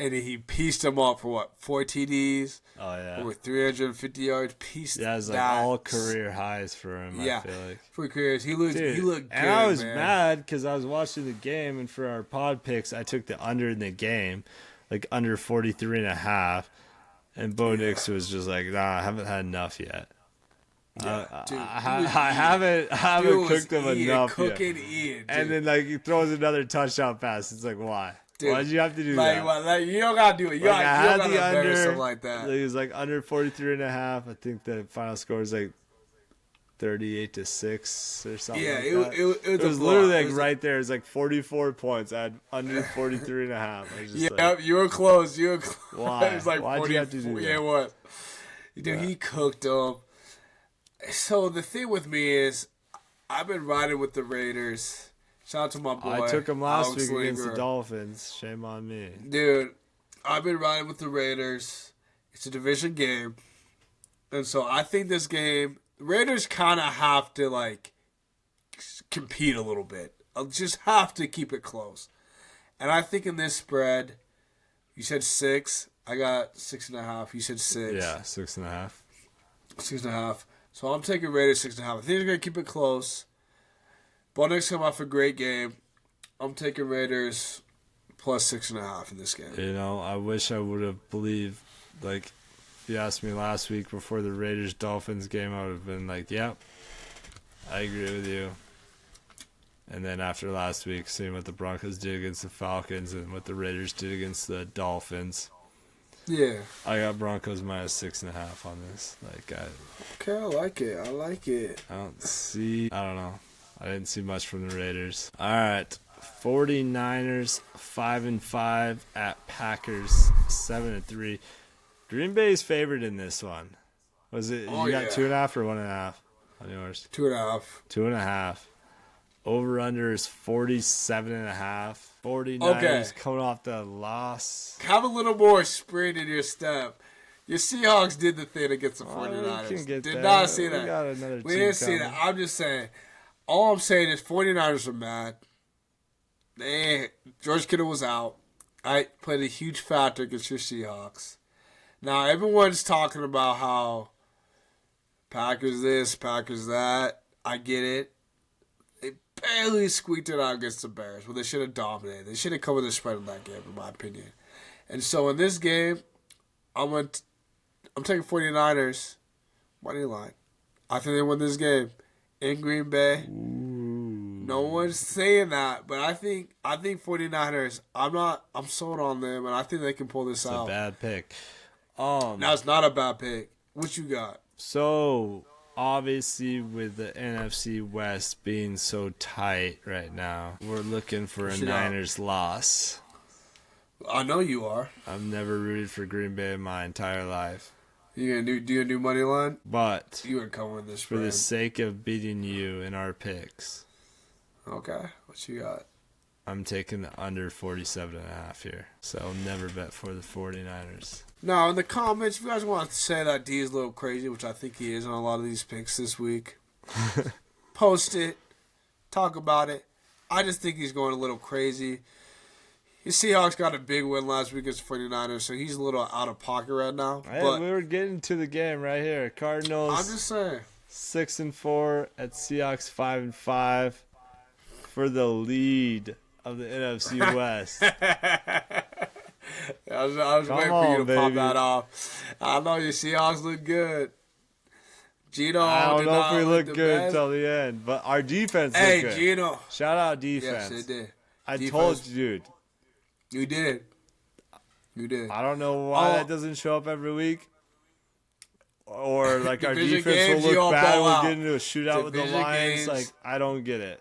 And he pieced him up for 4 TDs? Oh, yeah. Over 350 yards. Yeah, it's like all career highs for him, I feel like. For careers. He looked good, and I was mad because I was watching the game, and for our pod picks, I took the under in the game, like under 43.5. And Bo Nix was just like, nah, I haven't had enough yet. Yeah, I haven't cooked him enough yet. Eating, and then like he throws another touchdown pass. It's like, why? Dude, why'd you have to do that? Like, you don't gotta do it. You don't gotta embarrass something like that. It was like under 43.5. I think the final score was like 38-6 or something. Yeah, it was literally like right there. It was like 44 points. I had under 43.5. You were close. Why? It was like Why'd you have to do that? Yeah, what? Dude, he cooked them. So the thing with me is, I've been riding with the Raiders. Shout out to my boy. I took him last week Linger. against the Dolphins. Shame on me. Dude, I've been riding with the Raiders. It's a division game. And so I think this game, the Raiders kind of have to, like, compete a little bit. I'll just have to keep it close. And I think in this spread, you said 6. I got 6.5. You said 6. Yeah, 6.5. 6.5. So I'm taking Raiders 6.5. I think they're going to keep it close. Bo Nix come off a great game. I'm taking Raiders plus 6.5 in this game. I wish I would have believed, like, if you asked me last week before the Raiders-Dolphins game, I would have been like, yep, I agree with you. And then after last week, seeing what the Broncos did against the Falcons and what the Raiders did against the Dolphins, yeah, I got Broncos minus 6.5 on this. Okay, I like it. I don't know. I didn't see much from the Raiders. All right, 49ers 5-5 at Packers 7-3. Green Bay's favored in this one. Was it? You got 2.5 or 1.5 on yours? 2.5. 2.5. Over under is 47.5. 49ers coming off the loss. Have a little more sprint in your step. Your Seahawks did the thing against the 49ers. Did not see that. We didn't see that. I'm just saying. All I'm saying is 49ers are mad. George Kittle was out. I played a huge factor against your Seahawks. Now, everyone's talking about how Packers this, Packers that. I get it. They barely squeaked it out against the Bears, but they should have dominated. They should have covered the spread in that game, in my opinion. And so in this game, I'm taking 49ers money line. I think they win this game in Green Bay. Ooh. No one's saying that, but I think 49ers. I'm sold on them, and I think they can pull this out. It's a bad pick. No, it's not a bad pick. What you got? So obviously, with the NFC West being so tight right now, we're looking for a Niners loss. I know you are. I've never rooted for Green Bay in my entire life. You gonna do a new money line? But you would come with this for the sake of beating you in our picks. Okay, what you got? I'm taking the under 47.5 here. So I'll never bet for the 49ers. Now, in the comments, if you guys want to say that D is a little crazy, which I think he is on a lot of these picks this week, post it, talk about it. I just think he's going a little crazy. His Seahawks got a big win last week against 49ers, so he's a little out of pocket right now. Hey, but we were getting to the game right here. Cardinals. I'm just saying. 6-4 at Seahawks 5-5 for the lead of the NFC West. I was waiting for you to pop that off. I know your Seahawks look good. Gino, I don't know if we look good until the end, but our defense looked good. Hey, Gino. Shout out defense. Yes, it did. I told you, dude. You did. I don't know why that doesn't show up every week. or like our Division defense games, will you all look bad. ball We'll out. get into a shootout with the Division Lions. games. Like, I don't get it.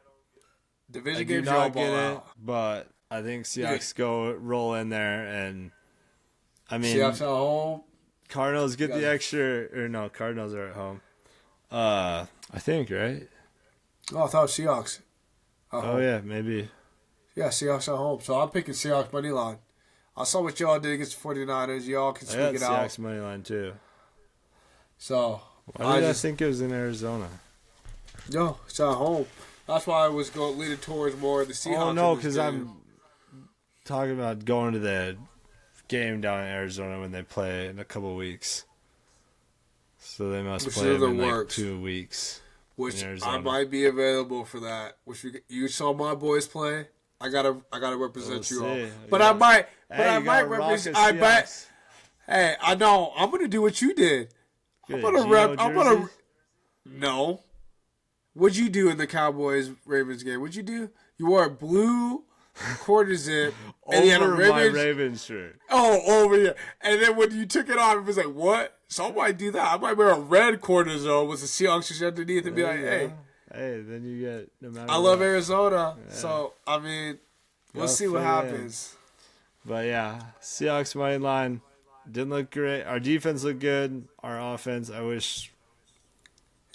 Division I do games, you all not ball get it. out. But I think Seahawks go roll in there, and I mean, Seahawks at home. Cardinals get the extra. Or no, Cardinals are at home. I think, right? Oh, I thought Seahawks. Oh yeah, maybe. Yeah, Seahawks at home. So I'm picking Seahawks money line. I saw what y'all did against the 49ers. Y'all can I swing got it out. Seahawks money line too. So Why did I think it was in Arizona? No, it's at home. That's why I was leaning towards more of the Seahawks. Oh no, because I'm talking about going to the game down in Arizona when they play in a couple weeks. So they must play them in like 2 weeks. Which I might be available for that. Which you saw my boys play. I gotta represent you all. But I might. But I might represent. I bet. Hey, I know. I'm gonna do what you did. I'm gonna rep. I'm gonna. No. What'd you do in the Cowboys Ravens game? What'd you do? You wore a blue quarter zip and you had a my Ravens shirt. Oh, over here. And then when you took it off, it was like, what? So I might do that. I might wear a red quarter zone with the Seahawks shirt underneath and be like, hey. Hey, then you get no matter I love Arizona. Yeah. So, I mean, we'll see what happens. But yeah, Seahawks money line didn't look great. Our defense looked good. Our offense, I wish.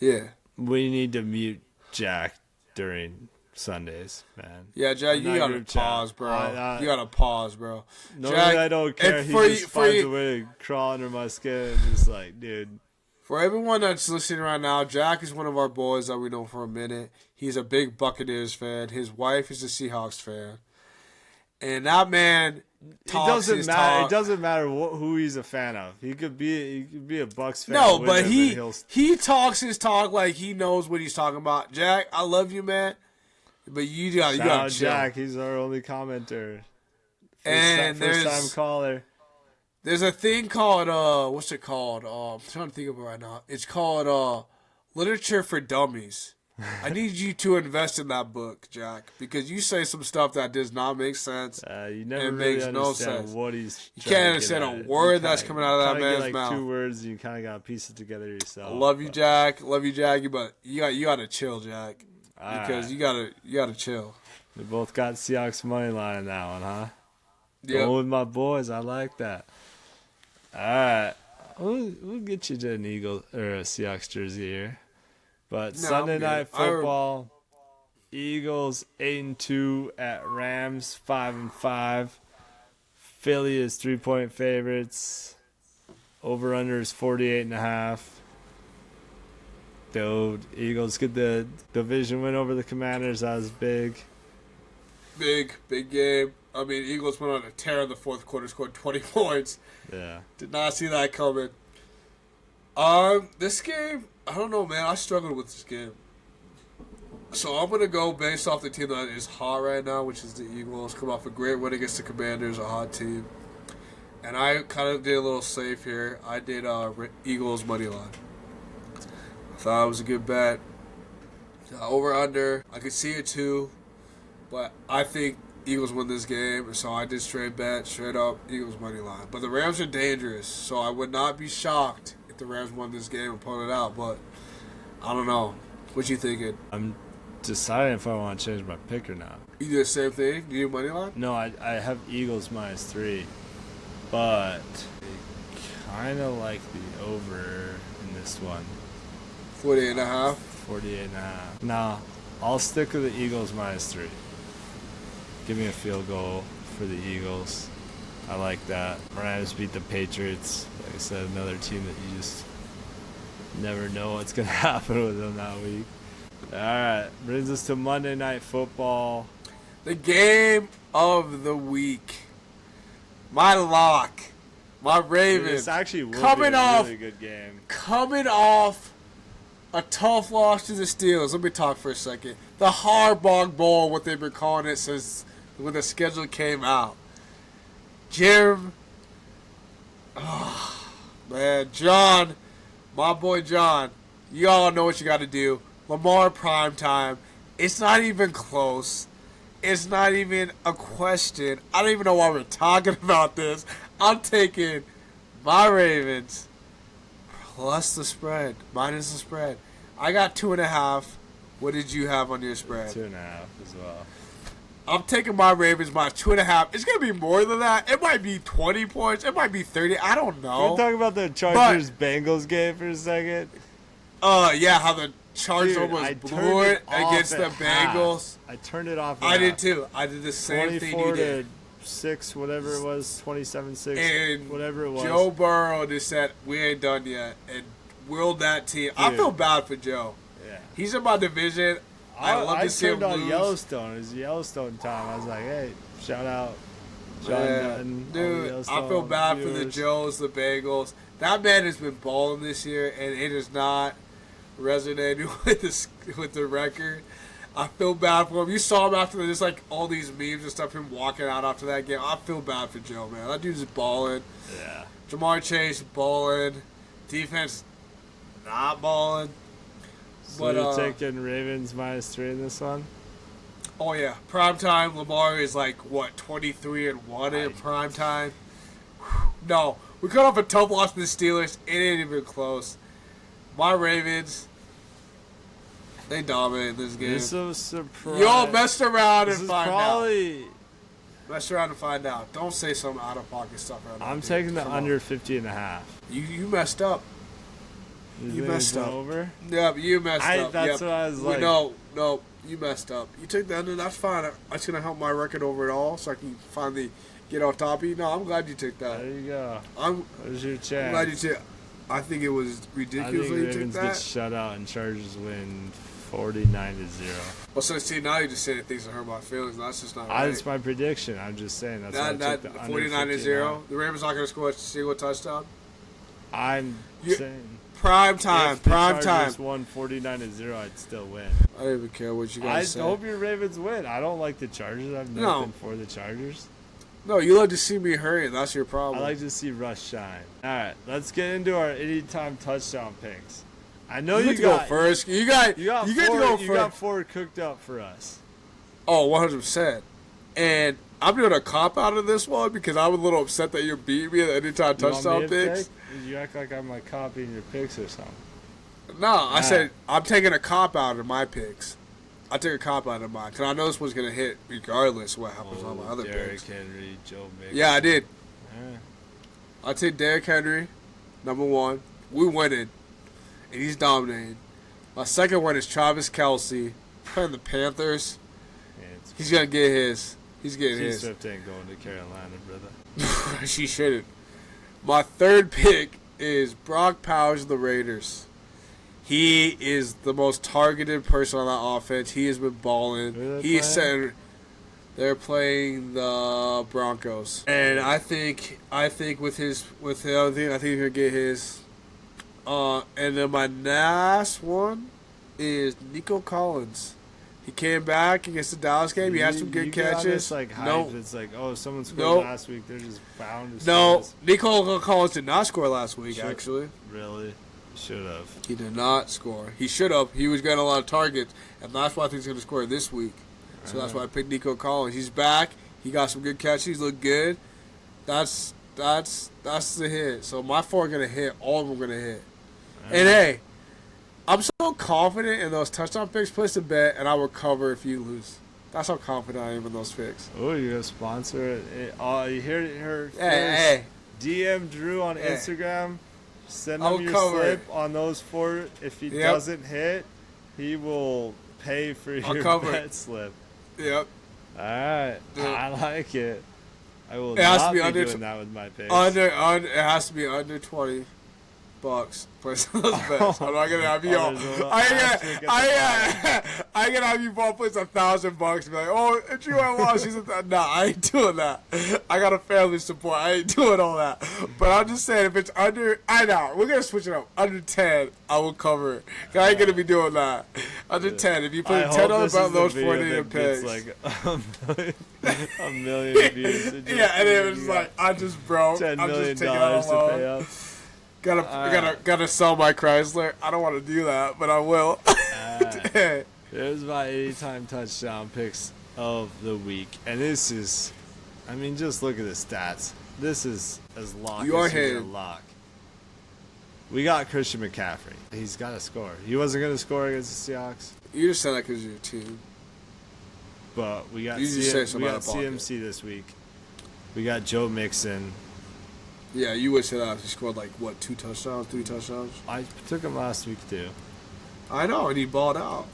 Yeah. We need to mute Jack during Sundays, man. Yeah, Jack, you gotta pause, bro. You gotta pause, bro. Normally I don't care. He just finds a way to crawl under my skin and just like, dude. For everyone that's listening right now, Jack is one of our boys that we know for a minute. He's a big Buccaneers fan. His wife is a Seahawks fan. And that man talks his talk. It doesn't matter who he's a fan of. He could be a Bucs fan. No, but he talks his talk like he knows what he's talking about. Jack, I love you, man. But you gotta chill. Jack, he's our only commenter. First time caller. There's a thing called what's it called? I'm trying to think of it right now. It's called Literature for Dummies. I need you to invest in that book, Jack, because you say some stuff that does not make sense. You never really understand what he's. You can't understand a word that's coming out of that man's mouth. 2 words, and you kind of got to piece it together yourself. I love you, Jack. Love you, Jackie, but you got to chill, Jack, because you gotta chill. We both got Seahawks money line on that one, huh? Yeah. Going with my boys, I like that. All right, we'll get you to an Eagles or a Seahawks jersey here. But Sunday night football, Eagles 8-2 at Rams 5-5. Philly is 3-point favorites. Over under is 48.5. The Eagles get the division win over the Commanders. That was big. Big game. I mean, Eagles went on a tear in the fourth quarter, scored 20 points. Yeah. Did not see that coming. This game, I don't know, man. I struggled with this game. So I'm going to go based off the team that is hot right now, which is the Eagles. Come off a great win against the Commanders, a hot team. And I kind of did a little safe here. I did Eagles money line. I thought it was a good bet. Over under, I could see it too. But I think Eagles win this game, so I did straight up Eagles money line. But the Rams are dangerous, so I would not be shocked if the Rams won this game and pulled it out. But I don't know. What you thinking? I'm deciding if I want to change my pick or not. You do the same thing? Do you money line? No, I have Eagles -3, but I kind of like the over in this one. 48.5. 48.5. Nah, I'll stick with the Eagles -3. Give me a field goal for the Eagles. I like that. Rams beat the Patriots. Like I said, another team that you just never know what's going to happen with them that week. All right, brings us to Monday Night Football. The game of the week. My lock. My Ravens. This actually will be a really good game. Coming off a tough loss to the Steelers. Let me talk for a second. The Hardball Bowl, what they've been calling it since when the schedule came out. Jim. Oh, man. John. My boy John. You all know what you got to do. Lamar primetime. It's not even close. It's not even a question. I don't even know why we're talking about this. I'm taking my Ravens. plus the spread, minus the spread. I got 2.5. What did you have on your spread? 2.5 as well. I'm taking my Ravens by 2.5. It's gonna be more than that. It might be 20 points. It might be 30. I don't know. Can we talk about the Chargers-Bengals game for a second? Yeah, how the Chargers almost blew it against the Bengals. I turned it off. I did too. I did the same thing you did. 24-6, whatever it was, 27-6, and whatever it was. Joe Burrow just said, "We ain't done yet," and willed that team. Dude. I feel bad for Joe. Yeah, he's in my division. I love to see him lose. On Yellowstone. It was Yellowstone time. I was like, hey, shout out John Dutton. Dude, I feel bad for the Joes, the Bengals. That man has been balling this year, and it is not resonating with the record. I feel bad for him. You saw him after just like all these memes and stuff, him walking out after that game. I feel bad for Joe, man. That dude's balling. Yeah. Jamar Chase balling. Defense not balling. So you're taking Ravens -3 in this one? Oh yeah, prime time. Lamar is like what 23-1 in prime time. No, we cut off a tough loss to the Steelers. It ain't even close. My Ravens, they dominated this game. This was surprise. Y'all messed around and find out. Messed around and find out. Don't say some out of pocket stuff right now. I'm taking the under 50.5. You messed up. You messed up. Over? Yeah, you messed up. That's what I was like. No, you messed up. You took the under. That's fine. That's gonna help my record over it all, so I can finally get off top of you. No, I'm glad you took that. There you go. There's your chance. I'm glad you took. I think it was ridiculous that you took Ravens that. get shut out and Chargers win 49-0. Well, so see, now you're just saying things that hurt my feelings. That's just not right. That's my prediction. I'm just saying that's why I took the 49-0. The Ravens not going to score a single touchdown. I'm saying prime time. If the prime Chargers time. won 49-0, I'd still win. I don't even care what you guys say. I hope your Ravens win. I don't like the Chargers. I've never been for the Chargers. No, you like to see me hurry. That's your problem. I like to see Russ shine. All right, let's get into our anytime touchdown picks. I know you go first. You got to go first. You got 4 cooked up for us. Oh, 100%. And I'm doing a cop out of this one because I'm a little upset that you're beating me at anytime touchdown picks. You act like I'm like copying your picks or something. No, I said I'm taking a cop out of my picks. I took a cop out of mine because I know this one's going to hit regardless of what happens on my other picks. Derrick Henry, Joe Mixon. Yeah, I did. Yeah. I take Derrick Henry, number 1. We winning, and he's dominating. My second one is Travis Kelce playing the Panthers. Yeah, he's going to get his. He's getting his. Swift ain't going to Carolina, brother. She shouldn't. My third pick is Brock Powers of the Raiders. He is the most targeted person on that offense. He has been balling. He's said they're playing the Broncos, and I think with the other thing, I think he's gonna get his. And then my last one is Nico Collins. He came back against the Dallas game. He had some good catches. No, it's like, oh, someone scored last week. They're just bound to score. No, Nico Collins did not score last week. Actually, really. Should have. He did not score. He should have. He was getting a lot of targets, and that's why I think he's going to score this week. So that's why I picked Nico Collins. He's back. He got some good catches. He's looked good. That's the hit. So my 4 are going to hit. All of them are going to hit. And hey, I'm so confident in those touchdown picks. Place a bet, and I will cover if you lose. That's how confident I am in those picks. Oh, you're going to sponsor it? Oh, you heard it here first. Hey. DM Drew on Instagram. Send him your slip on those 4. If he doesn't hit, he will pay for your bet slip. Yep. All right. I like it. I will not be doing that with my picks. It has to be under $20. Place those bets. I'm not gonna have you all. I ain't gonna have you all place $1,000 and be like, oh, Drew, I lost. Nah, I ain't doing that. I got a family support. I ain't doing all that. But I'm just saying, if it's under, we're gonna switch it up. Under 10, I will cover it. I ain't gonna be doing that. Under 10, if you put $10 on those 40 picks, like a million views. Yeah, and it was like I just broke. $10 million to pay up. Gotta sell my Chrysler. I don't want to do that, but I will. There's my anytime touchdown picks of the week, and this is, I mean, just look at the stats. This is as lock as you can lock. We got Christian McCaffrey. He's got to score. He wasn't going to score against the Seahawks. You just said that because of your team. But we got, we got CMC this week. We got Joe Mixon. Yeah, you would say that. He scored 2 touchdowns, 3 touchdowns? I took him last week too. I know, and he balled out.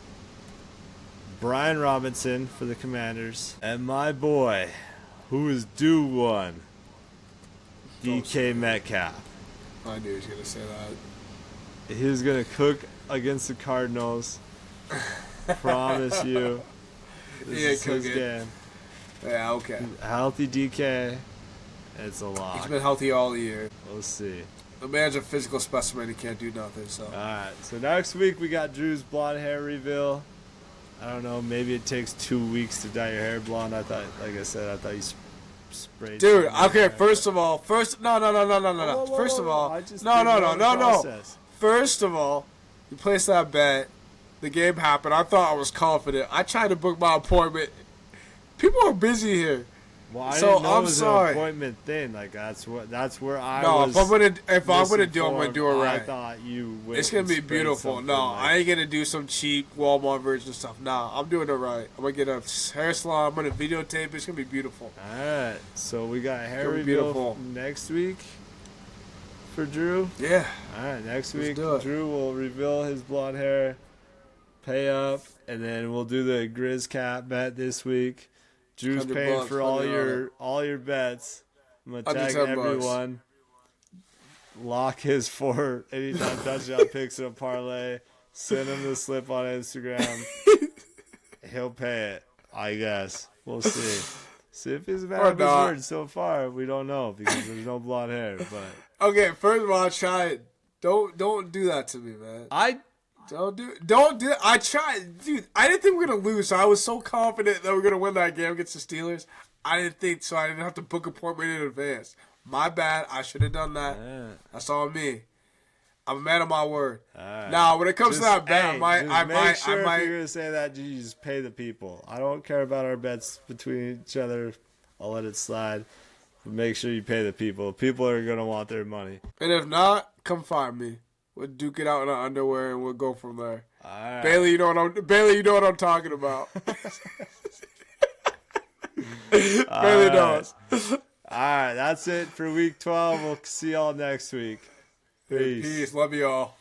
Brian Robinson for the Commanders. And my boy, who is due one, DK Metcalf. I knew he was going to say that. He was going to cook against the Cardinals. Promise you. This is his game. Yeah, okay. Healthy DK. It's a lot. He's been healthy all year. We'll see. The man's a physical specimen. He can't do nothing. So. All right. So next week we got Drew's blonde hair reveal. I don't know. Maybe it takes 2 weeks to dye your hair blonde. I thought, like I said, you sprayed. Dude, okay. First of all, no. First of all, no. First of all, you placed that bet. The game happened. I thought I was confident. I tried to book my appointment. People are busy here. Well, I didn't know it was an appointment thing. That's where I was. No, if I'm gonna do it right. I thought you would. It's gonna be beautiful. No, I ain't gonna do some cheap Walmart version of stuff. Nah, I'm doing it right. I'm gonna get a hair salon. I'm gonna videotape it. It's gonna be beautiful. All right. So we got hair reveal next week for Drew. Yeah. All right. Next week, Drew will reveal his blonde hair, pay up, and then we'll do the Grizz Cap bet this week. Drew's paying for all your bets. I'm gonna tag everyone. Lock his 4 anytime touchdown picks in a parlay. Send him the slip on Instagram. He'll pay it, I guess. We'll see. See if he's a man of his word so far. We don't know because there's no blonde hair. But okay, first of all, try it. Don't do that to me, man. Don't do it. I tried. Dude, I didn't think we were going to lose, so I was so confident that we were going to win that game against the Steelers. I didn't think so. I didn't have to book an appointment in advance. My bad. I should have done that. Yeah. That's on me. I'm a man of my word. Right. Now, when it comes to that bet, I might. If you're going to say that, you just pay the people. I don't care about our bets between each other. I'll let it slide. But make sure you pay the people. People are going to want their money. And if not, come find me. We'll duke it out in our underwear and we'll go from there. All right. Bailey, you know what I'm talking about. Bailey knows. All right, that's it for week 12. We'll see y'all next week. Peace. Love you all.